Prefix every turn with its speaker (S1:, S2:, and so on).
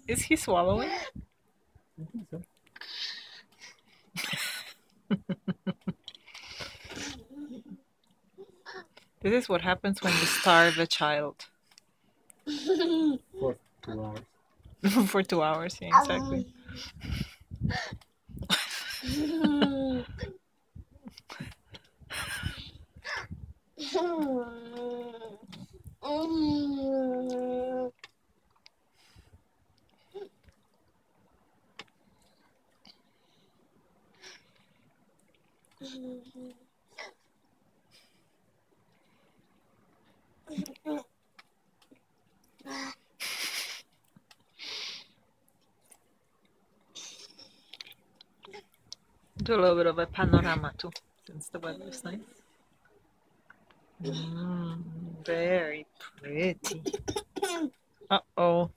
S1: Is he swallowing?
S2: I think so.
S1: This is what happens when you starve a child.
S2: For 2 hours.
S1: For 2 hours, yeah, exactly. Do a little bit of a panorama too, since the weather is nice. Very pretty. Uh-oh.